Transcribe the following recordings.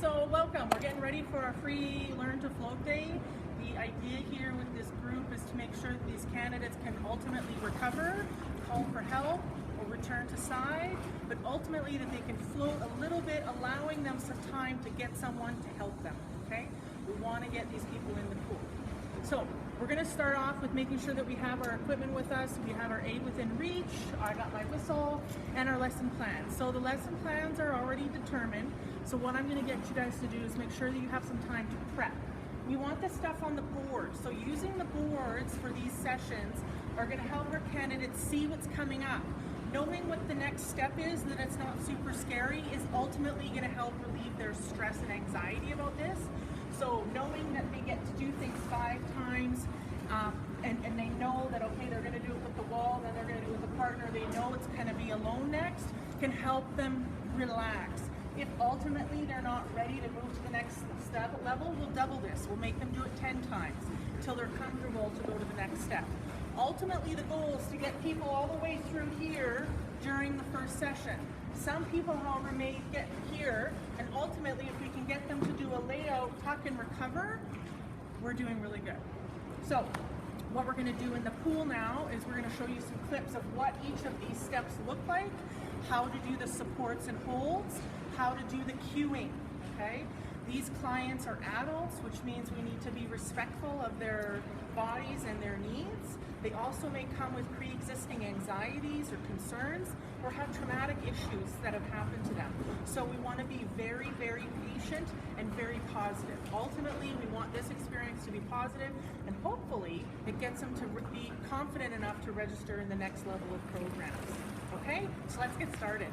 So welcome. We're getting ready for our free Learn to Float Day. The idea here with this group is to make sure that these candidates can ultimately recover, call for help, or return to side, but ultimately that they can float a little bit, allowing them some time to get someone to help them, okay? We want to get these people in the pool. So we're going to start off with making sure that we have our equipment with us, we have our aid within reach, I got my whistle, and our lesson plans. So the lesson plans are already determined. So what I'm going to get you guys to do is make sure that you have some time to prep. We want this stuff on the board. So using the boards for these sessions are going to help our candidates see what's coming up. Knowing what the next step is, that it's not super scary, is ultimately going to help relieve their stress and anxiety about this. So knowing that they get to do things 5 times, and they know that, okay, they're going to do it with the wall, then they're going to do it with a partner, they know it's going to be alone next, can help them relax. If ultimately they're not ready to move to the next step level, we'll double this. We'll make them do it 10 times until they're comfortable to go to the next step. Ultimately, the goal is to get people all the way through here during the first session. Some people, however, may get here, and ultimately, if we can get them to do a layout, tuck, and recover, we're doing really good. So what we're going to do in the pool now is we're going to show you some clips of what each of these steps look like, how to do the supports and holds, how to do the cueing, okay? These clients are adults, which means we need to be respectful of their bodies and their needs. They also may come with pre-existing anxieties or concerns or have traumatic issues that have happened to them. So we want to be very, very patient and very positive. Ultimately, we want this experience to be positive, and hopefully it gets them to be confident enough to register in the next level of programs. Okay, so let's get started.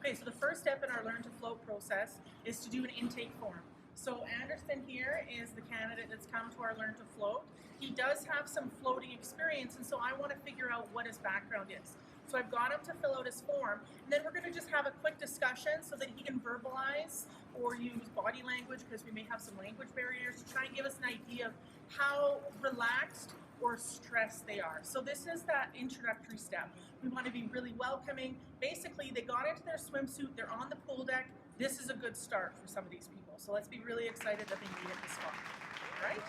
Okay, so the first step in our Learn to Float process is to do an intake form. So Anderson here is the candidate that's come to our Learn to Float. He does have some floating experience, and so I want to figure out what his background is. So I've got him to fill out his form, and then we're going to just have a quick discussion so that he can verbalize or use body language, because we may have some language barriers, to try and give us an idea of how relaxed or stressed they are. So this is that introductory step. We want to be really welcoming. Basically, they got into their swimsuit, they're on the pool deck. This is a good start for some of these people. So let's be really excited that they made it this far, right?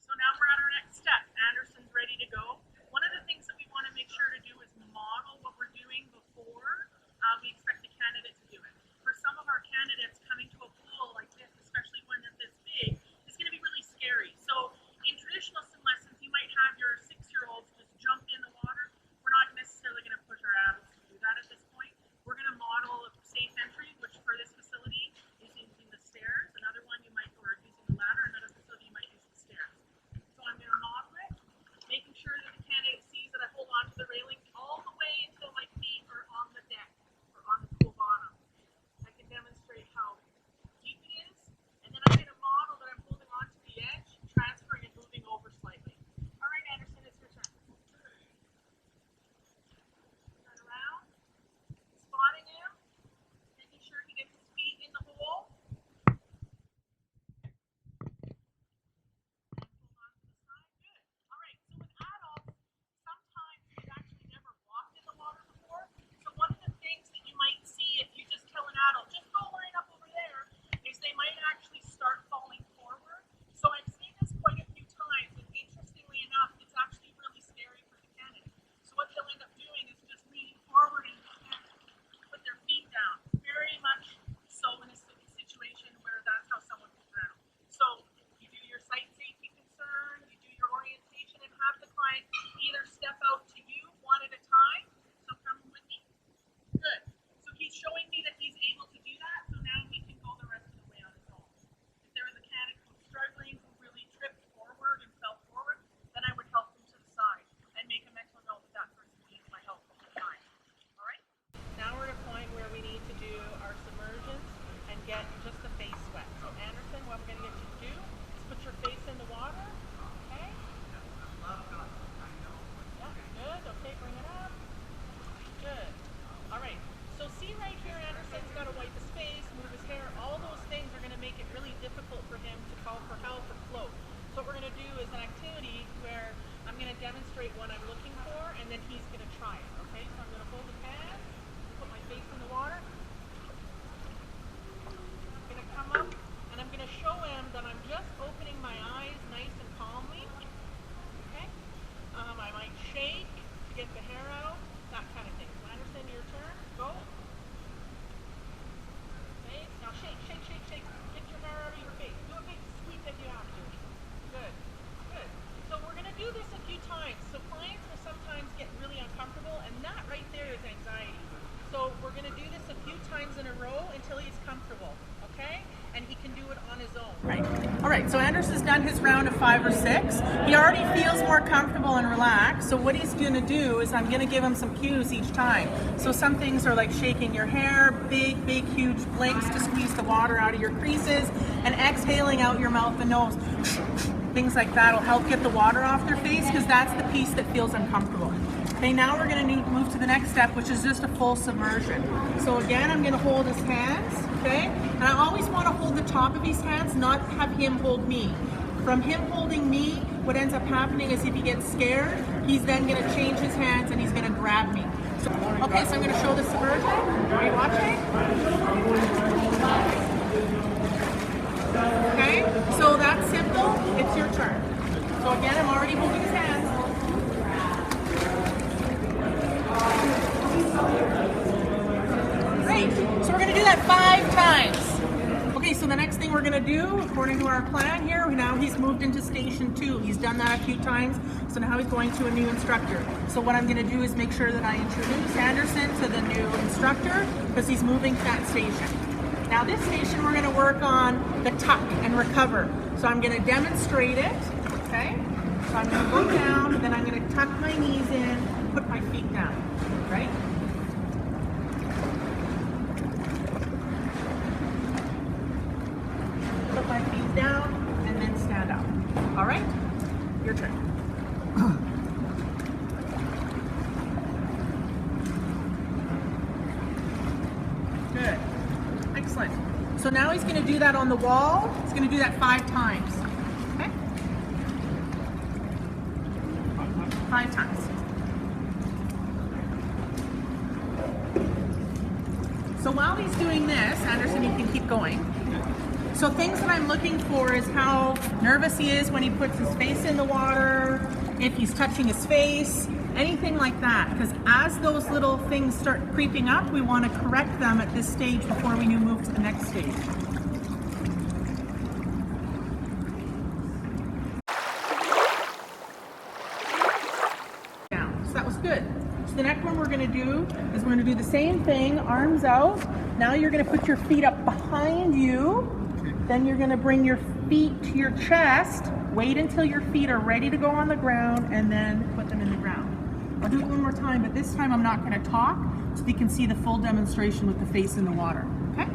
So now we're at our next step. Anderson's ready to go. One of the things that we want to make sure to do is model what we're doing before we expect the candidate to do it. For some of our candidates, coming to a pool like this, especially one that's this big, is going to be really scary. So in traditional swim lessons, you might have your 6-year-olds just jump in the water. We're not necessarily going to push our adults to do that at this point. We're going to model a safe entry, which for this facility is in done his round of 5 or 6, he already feels more comfortable and relaxed. So what he's gonna do is I'm gonna give him some cues each time. So some things are like shaking your hair, big, huge blinks to squeeze the water out of your creases, and exhaling out your mouth and nose. Things like that will help get the water off their face, because that's the piece that feels uncomfortable. Okay, now we're going to move to the next step, which is just a full submersion. So again, I'm going to hold his hands, okay? And I always want to hold the top of his hands, not have him hold me. From him holding me, what ends up happening is if he gets scared, he's then going to change his hands and he's going to grab me. So, okay, so I'm going to show the submersion. Are you watching? Okay, so that's simple. It's your turn. So again, I'm already holding his hands. Great. So we're going to do that 5 times. Okay, so the next thing we're going to do, according to our plan here, now he's moved into station 2. He's done that a few times, so now he's going to a new instructor. So what I'm going to do is make sure that I introduce Anderson to the new instructor, because he's moving to that station. Now this station we're going to work on the tuck and recover. So I'm going to demonstrate it, okay? So I'm going to go down, and then I'm going to tuck my knees in, put my feet down, right? Put my feet down, and then stand up. All right? Your turn. Good. Excellent. So now he's going to do that on the wall. He's going to do that 5 times. Okay? 5 times. So while he's doing this, Anderson, you can keep going. So things that I'm looking for is how nervous he is when he puts his face in the water, if he's touching his face, anything like that. Because as those little things start creeping up, we want to correct them at this stage before we move to the next stage. Down. So that was good. So the next one we're going to do is we're going to do the same thing, arms out. Now you're going to put your feet up behind you. Then you're going to bring your feet to your chest. Wait until your feet are ready to go on the ground, and then put them in the ground. I'll do it one more time, but this time I'm not going to talk, so you can see the full demonstration with the face in the water. Okay?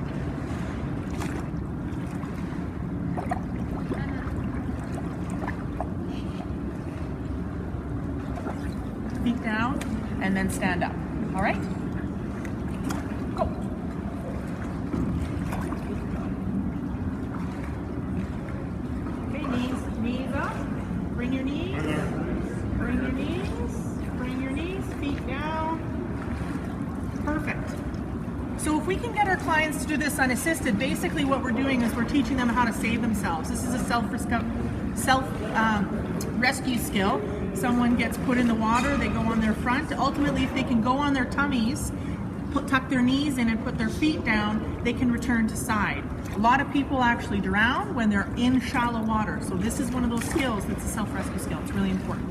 Feet down, and then stand up. All right? Go. Okay, knees up. Bring your knees. Bring your knees. Bring your knees. Feet down. Perfect. So if we can get our clients to do this unassisted, basically what we're doing is we're teaching them how to save themselves. This is a self-rescue skill. Someone gets put in the water, they go on their front. Ultimately, if they can go on their tummies, tuck their knees in and put their feet down, they can return to side. A lot of people actually drown when they're in shallow water. So this is one of those skills that's a self-rescue skill. It's really important.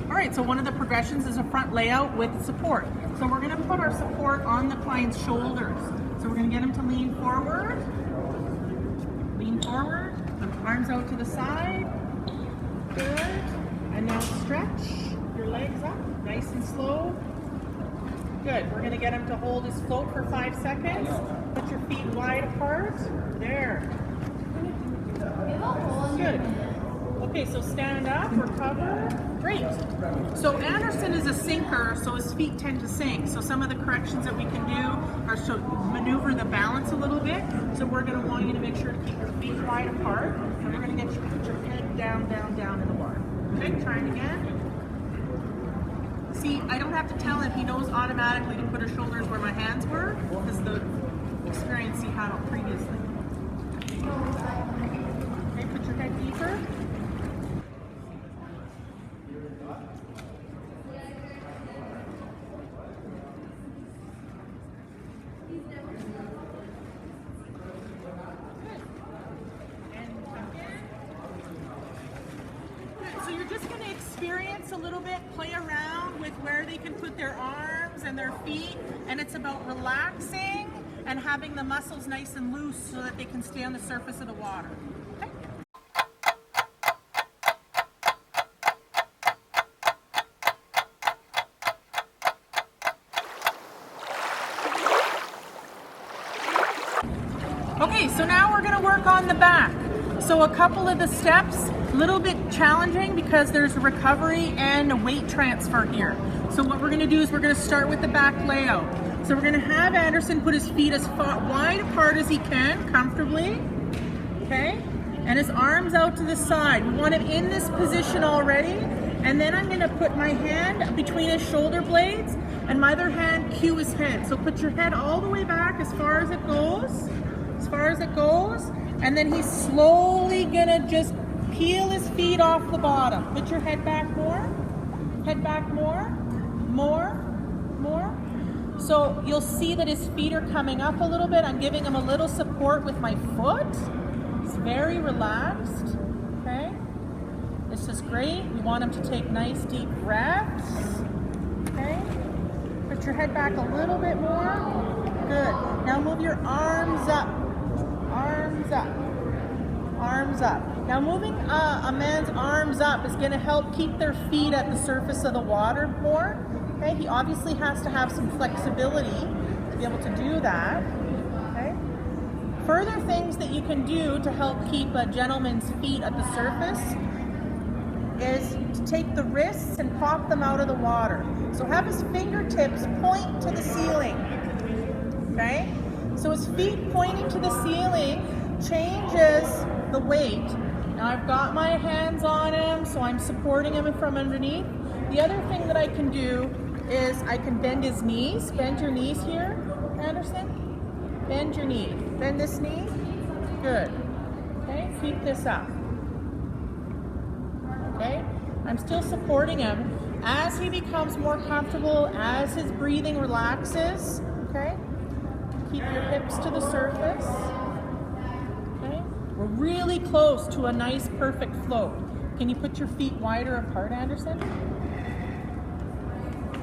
All right, so one of the progressions is a front layout with support. So we're gonna put our support on the client's shoulders. So we're gonna get him to lean forward, arms out to the side, good, and now stretch your legs up, nice and slow, good. We're gonna get him to hold his float for 5 seconds, put your feet wide apart, there, good. Okay, so stand up, recover, great. So Anderson is a sinker, so his feet tend to sink. So some of the corrections that we can do are to maneuver the balance a little bit. So we're going to want you to make sure to keep your feet wide apart, and we're going to get you to put your head down in the water. Okay, try it again. See, I don't have to tell him, he knows automatically to put his shoulders where my hands were, because the experience he had previously. Okay, put your head deeper. So you're just going to experience a little bit, play around with where they can put their arms and their feet, and it's about relaxing and having the muscles nice and loose so that they can stay on the surface of the water. Okay? Okay, so now we're going to work on the back. So a couple of the steps, a little bit challenging because there's a recovery and a weight transfer here. So what we're going to do is we're going to start with the back layout. So we're going to have Anderson put his feet as wide apart as he can, comfortably, okay? And his arms out to the side. We want him in this position already. And then I'm going to put my hand between his shoulder blades and my other hand cue his head. So put your head all the way back as far as it goes. As far as it goes, and then he's slowly gonna just peel his feet off the bottom. Put your head back more, more. So you'll see that his feet are coming up a little bit. I'm giving him a little support with my foot. He's very relaxed, okay? This is great. We want him to take nice deep breaths, okay? Put your head back a little bit more. Good. Now move your arms up. Arms up. Arms up. Now moving a man's arms up is going to help keep their feet at the surface of the water more. Okay, he obviously has to have some flexibility to be able to do that. Okay. Further things that you can do to help keep a gentleman's feet at the surface is to take the wrists and pop them out of the water. So have his fingertips point to the ceiling. Okay? So his feet pointing to the ceiling changes the weight. Now I've got my hands on him, so I'm supporting him from underneath. The other thing that I can do is I can bend his knees. Bend your knees here, Anderson. Bend your knee. Bend this knee. Good. Okay, keep this up. Okay, I'm still supporting him. As he becomes more comfortable, as his breathing relaxes, okay? Keep your hips to the surface. Okay? We're really close to a nice, perfect float. Can you put your feet wider apart, Anderson?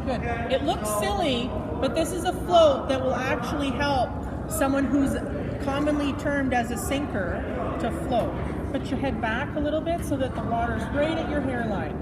Good. It looks silly, but this is a float that will actually help someone who's commonly termed as a sinker to float. Put your head back a little bit so that the water's right at your hairline.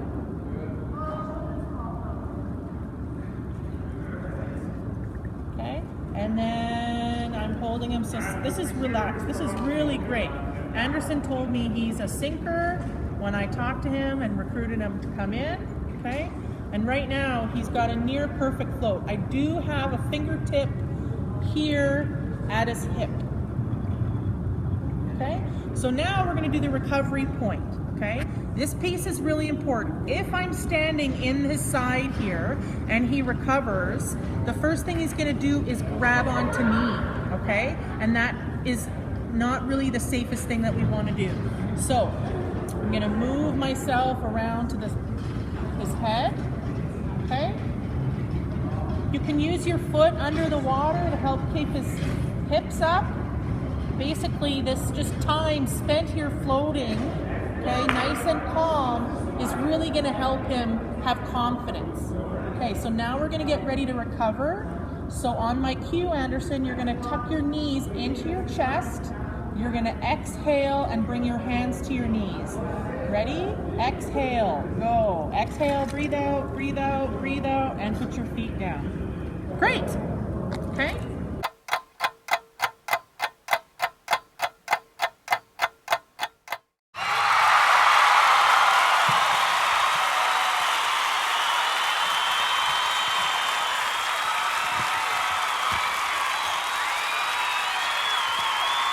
Okay? And then I'm holding him, so this is relaxed. This is really great. Anderson told me he's a sinker when I talked to him and recruited him to come in, okay? And right now, he's got a near perfect float. I do have a fingertip here at his hip, okay? So now we're gonna do the recovery point, okay? This piece is really important. If I'm standing in his side here and he recovers, the first thing he's gonna do is grab onto me, okay? And that is not really the safest thing that we wanna do. So I'm gonna move myself around to his head, okay? You can use your foot under the water to help keep his hips up. Basically, this just time spent here floating, okay, nice and calm, is really going to help him have confidence. Okay, so now we're going to get ready to recover. So on my cue, Anderson, you're going to tuck your knees into your chest. You're going to exhale and bring your hands to your knees. Ready? Exhale, go. Exhale, breathe out, breathe out, breathe out, and put your feet down. Great. Okay.